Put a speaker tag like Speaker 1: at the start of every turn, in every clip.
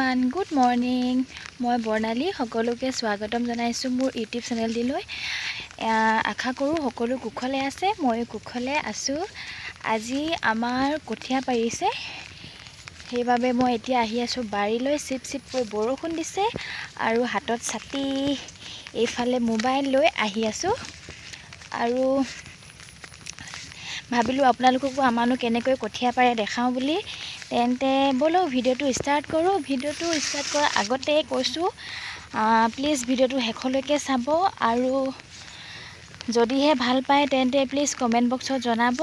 Speaker 1: Everyone good morning মই বৰ্ণালী সকলোকে স্বাগতম জনাইছোঁ মোৰ ইউটিউব চেনেলটিলৈ আশা কৰোঁ সকলো কুশলে আছে মই কুশলে আছোঁ আজি আমাৰ কঠীয়া পাৰিছে সেইবাবে মই এতিয়া আহি আছোঁ বাৰীলৈ চিপ চিপকৈ বৰষুণ দিছে আৰু হাতত ছাতি এইফালে মোবাইল লৈ আহি আছোঁ আৰু ভাবিলোঁ আপোনালোককো আমাৰনো কেনেকৈ কঠীয়া পাৰে দেখাওঁ বুলি তেন্তে ব'লক ভিডিঅ'টো ষ্টাৰ্ট কৰোঁ ভিডিঅ'টো ষ্টাৰ্ট কৰাৰ আগতে কৈছোঁ প্লিজ ভিডিঅ'টো শেষলৈকে চাব আৰু যদিহে ভাল পায় তেন্তে প্লিজ কমেণ্ট বক্সত জনাব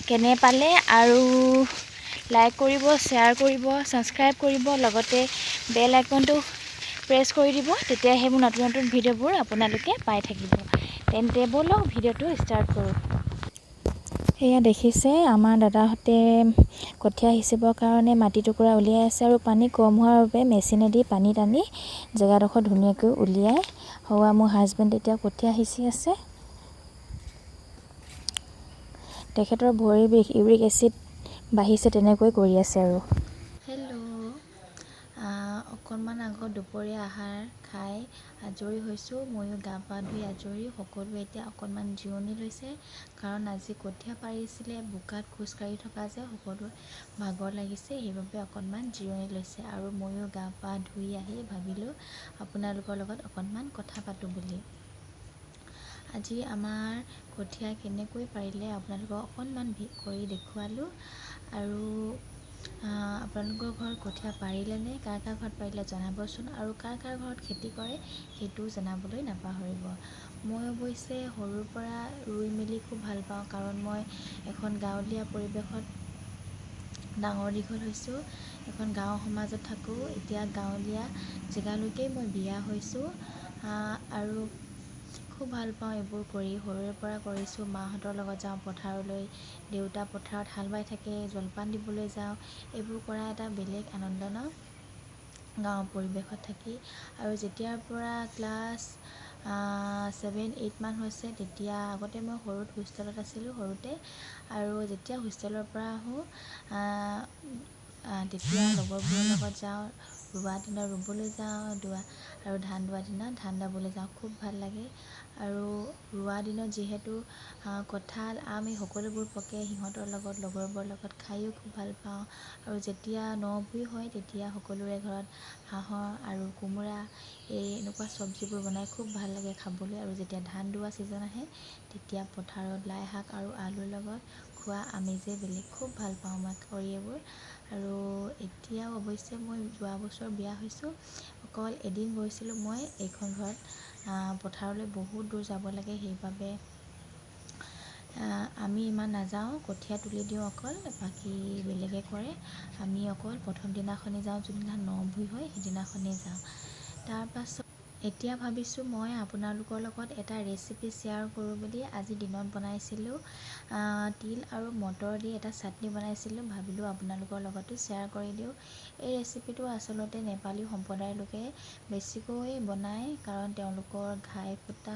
Speaker 1: কেনে পালে আৰু লাইক কৰিব শ্বেয়াৰ কৰিব ছাবস্ক্ৰাইব কৰিব লগতে বেল আইকনটো প্ৰেছ কৰি দিব তেতিয়াহে মোৰ নতুন নতুন ভিডিঅ'বোৰ আপোনালোকে পাই থাকিব তেন্তে ব'লক ভিডিঅ'টো ষ্টাৰ্ট কৰোঁ এয়া দেখিছে আমাৰ দাদাহঁতে কঠীয়া সিঁচিবৰ কাৰণে মাটি টুকুৰা উলিয়াই আছে আৰু পানী কম হোৱাৰ বাবে মেচিনেদি পানী টানি জেগাডোখৰ ধুনীয়াকৈ উলিয়াই হোৱা মোৰ হাজবেণ্ড এতিয়া কঠীয়া সিঁচি আছে তেখেতৰ ভৰিৰ বিষ ইউৰিক এচিড বাঢ়িছে তেনেকৈ কৰি আছে আৰু হেল্ল' অকণমান আগত দুপৰীয়া আহাৰ খাই আজৰি হৈছোঁ ময়ো গা পা ধুই আজৰি সকলোৱে এতিয়া অকণমান জিৰণি লৈছে কাৰণ আজি কঠীয়া পাৰিছিলে বোকাত খোজকাঢ়ি থকা যে সকলোৱে ভাগৰ লাগিছে সেইবাবে অকণমান জিৰণি লৈছে আৰু ময়ো গা পা ধুই আহি ভাবিলোঁ আপোনালোকৰ লগত অকণমান কথা পাতোঁ বুলি আজি আমাৰ কঠীয়া কেনেকৈ পাৰিলে আপোনালোকক অকণমান কৰি দেখুৱালোঁ আৰু আপোনালোকৰ ঘৰত কঠীয়া পাৰিলেনে কাৰ কাৰ ঘৰত পাৰিলে জনাবচোন আৰু কাৰ কাৰ ঘৰত খেতি কৰে সেইটোও জনাবলৈ নাপাহৰিব মই অৱশ্যে সৰুৰ পৰা ৰুই মেলি খুব ভাল পাওঁ কাৰণ মই এখন গাঁৱলীয়া পৰিৱেশত ডাঙৰ দীঘল হৈছোঁ এখন গাঁও সমাজত থাকোঁ এতিয়া গাঁৱলীয়া জেগালৈকে মই বিয়া হৈছোঁ আৰু খুব ভাল পাওঁ এইবোৰ কৰি সৰুৰে পৰা কৰিছোঁ মাহঁতৰ লগত যাওঁ পথাৰলৈ দেউতা পথাৰত হাল বাই থাকে জলপান দিবলৈ যাওঁ এইবোৰ কৰা এটা বেলেগ আনন্দ ন গাঁৱৰ পৰিৱেশত থাকি আৰু যেতিয়াৰ পৰা ক্লাছ 7-8 মান হৈছে তেতিয়া আগতে মই সৰুত হোষ্টেলত আছিলোঁ সৰুতে আৰু যেতিয়া হোষ্টেলৰ পৰা আহোঁ তেতিয়া লগৰবোৰৰ লগত যাওঁ ৰোৱা দিনত ৰুবলৈ যাওঁ আৰু ধান দোৱা দিনত ধান দাবলৈ যাওঁ খুব ভাল লাগে আৰু ৰোৱা দিনত যিহেতু কঁঠাল আম এই সকলোবোৰ পকে সিহঁতৰ লগত লগৰবোৰৰ লগত খায়ো খুব ভাল পাওঁ আৰু যেতিয়া ন-ভোজ হয় তেতিয়া সকলোৰে ঘৰত হাঁহৰ আৰু কোমোৰা এই এনেকুৱা চব্জিবোৰ বনাই খুব ভাল লাগে খাবলৈ আৰু যেতিয়া ধান দোৱা ছিজন আহে তেতিয়া পথাৰত লাই শাক আৰু আলুৰ লগত খোৱা আমেজেই বেলেগ খুব ভাল পাওঁ মই কৰি এইবোৰ আৰু এতিয়াও অৱশ্যে মই যোৱা বছৰ বিয়া হৈছোঁ অকল এদিন গৈছিলোঁ মই এইখন ঘৰত পথাৰলৈ বহুত দূৰ যাব লাগে সেইবাবে আমি ইমান নাযাওঁ কঠীয়া তুলি দিওঁ অকল বাকী বেলেগে কৰে আমি অকল প্ৰথম দিনাখনেই যাওঁ যোনদিনা ন-ভোজ হয় সেইদিনাখনেই যাওঁ তাৰপাছত এতিয়া ভাবিছোঁ মই আপোনালোকৰ লগত এটা ৰেচিপি শ্বেয়াৰ কৰোঁ বুলি আজি দিনত বনাইছিলোঁ তিল আৰু মটৰ দি এটা চাটনি বনাইছিলোঁ ভাবিলোঁ আপোনালোকৰ লগতো শ্বেয়াৰ কৰি দিওঁ এই ৰেচিপিটো আচলতে নেপালী সম্প্ৰদায়ৰ লোকে বেছিকৈ বনায় কাৰণ তেওঁলোকৰ ঘাই ফুটা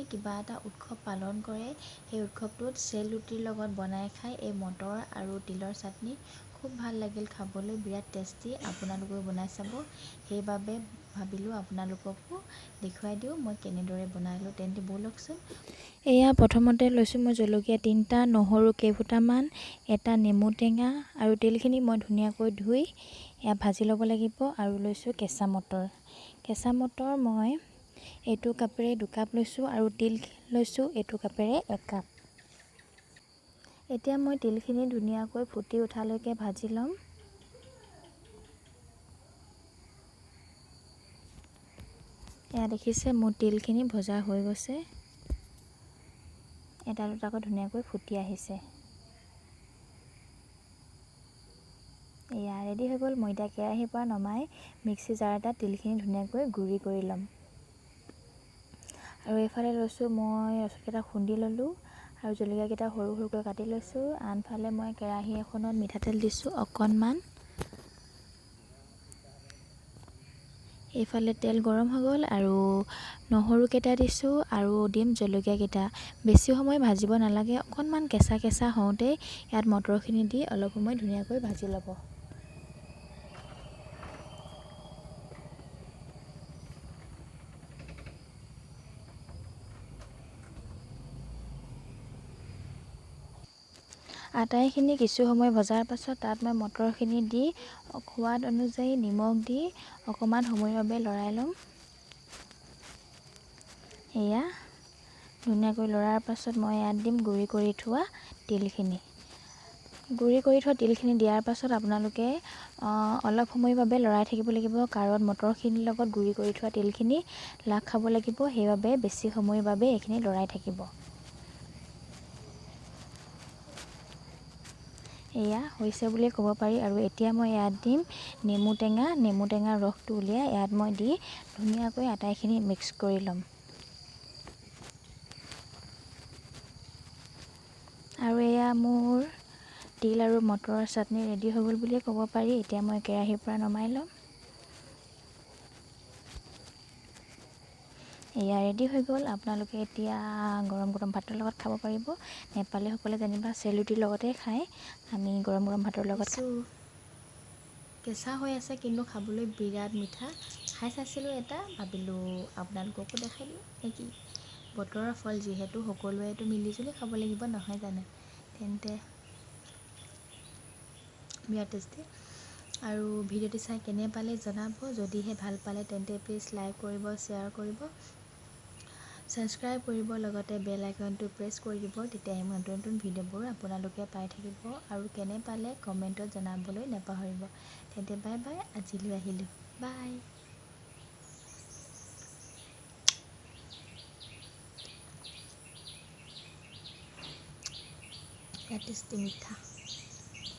Speaker 1: কিবা এটা উৎসৱ পালন কৰে সেই উৎসৱটোত চেল ৰুটিৰ লগত বনাই খায় এই মটৰ আৰু তিলৰ চাটনি খুব ভাল লাগিল খাবলৈ বিৰাট টেষ্টি আপোনালোকেও বনাই চাব সেইবাবে ভাবিলোঁ আপোনালোককো দেখুৱাই দিওঁ মই কেনেদৰে বনালোঁ তেন্তে ব'লকচোন এয়া প্ৰথমতে লৈছোঁ মই জলকীয়া 3টা নহৰু কেইফুটামান এটা নেমু টেঙা আৰু তেলখিনি মই ধুনীয়াকৈ ধুই এয়া ভাজি ল'ব লাগিব আৰু লৈছোঁ কেঁচা মটৰ মই এইটো কাপেৰে 2 কাপ লৈছোঁ আৰু তিল লৈছোঁ এইটো কাপেৰে 1 কাপ এতিয়া মই তিলখিনি ধুনীয়াকৈ ফুটি উঠালৈকে ভাজি ল'ম এয়া দেখিছে মোৰ তিলখিনি ভজা হৈ গৈছে এটা দুটাকৈ ধুনীয়াকৈ ফুটি আহিছে এয়া ৰেডি হৈ গ'ল মই এতিয়া কেৰাহীৰ পৰা নমাই মিক্সি জাৰ এটা তিলখিনি ধুনীয়াকৈ গুড়ি কৰি ল'ম আৰু এইফালে লৈছোঁ মই ৰচুনকেইটা খুন্দি ল'লোঁ আৰু জলকীয়াকেইটা সৰু সৰুকৈ কাটি লৈছোঁ আনফালে মই কেৰাহী এখনত মিঠাতেল দিছোঁ অকণমান এইফালে তেল গৰম হৈ গ'ল আৰু নহৰুকেইটা দিছোঁ আৰু দিম জলকীয়াকেইটা বেছি সময় ভাজিব নালাগে অকণমান কেঁচা কেঁচা হওঁতে ইয়াত মটৰখিনি দি অলপ সময় ধুনীয়াকৈ ভাজি ল'ব আটাইখিনি কিছু সময় ভজাৰ পাছত তাত মই মটৰখিনি দি সোৱাদ অনুযায়ী নিমখ দি অকণমান সময়ৰ বাবে লৰাই ল'ম। এয়া ধুনীয়াকৈ লৰাৰ পাছত মই ইয়াত দিম গুড়ি কৰি থোৱা তিলখিনি। গুড়ি কৰি থোৱা তিলখিনি দিয়াৰ পাছত আপোনালোকে অলপ সময়ৰ বাবে লৰাই থাকিব লাগিব, কাৰণ মটৰখিনিৰ লগত গুড়ি কৰি থোৱা তিলখিনি লাগ খাব লাগিব, সেইবাবে বেছি সময়ৰ বাবে এইখিনি লৰাই থাকিব। এয়া হৈছে বুলি ক'ব পাৰি। আৰু এতিয়া মই ইয়াত দিম নেমু টেঙাৰ ৰসটো উলিয়াই ইয়াত মই দি ধুনীয়াকৈ আটাইখিনি মিক্স কৰি ল'ম। আৰু এয়া মোৰ তিল আৰু মটৰৰ চাটনি ৰেডি হৈ গ'ল বুলিয়ে ক'ব পাৰি। এতিয়া মই কেৰাহীৰ পৰা নমাই ল'ম। এয়া ৰেডি হৈ গ'ল। আপোনালোকে এতিয়া গৰম গৰম ভাতৰ লগত খাব পাৰিব। নেপালীসকলে যেনিবা চেলুটিৰ লগতে খায়, আমি গৰম গৰম ভাতৰ লগত কেঁচা হৈ আছে কিন্তু খাবলৈ বিৰাট মিঠা। খাই চাইছিলোঁ এটা, ভাবিলোঁ আপোনালোককো দেখাই দিওঁ নেকি। বতৰৰ ফল যিহেতু সকলোৱেতো মিলিজুলি খাব লাগিব, নহয় জানো। তেন্তে বিৰাট টেষ্টি। আৰু ভিডিঅ'টি চাই কেনে পালে জনাব। যদিহে ভাল পালে তেন্তে প্লিজ লাইক কৰিব, শ্বেয়াৰ কৰিব, ছাবস্ক্ৰাইব কৰিব, লগতে বেল আইকনটো প্ৰেছ কৰি দিব। তেতিয়াহে মই নতুন নতুন ভিডিঅ'বোৰ আপোনালোকে পাই থাকিব। আৰু কেনে পালে কমেণ্টত জনাবলৈ নাপাহৰিব। তেন্তে বাই বাই, আজিলৈ আহিলোঁ, বাই। টেষ্টি মিঠা।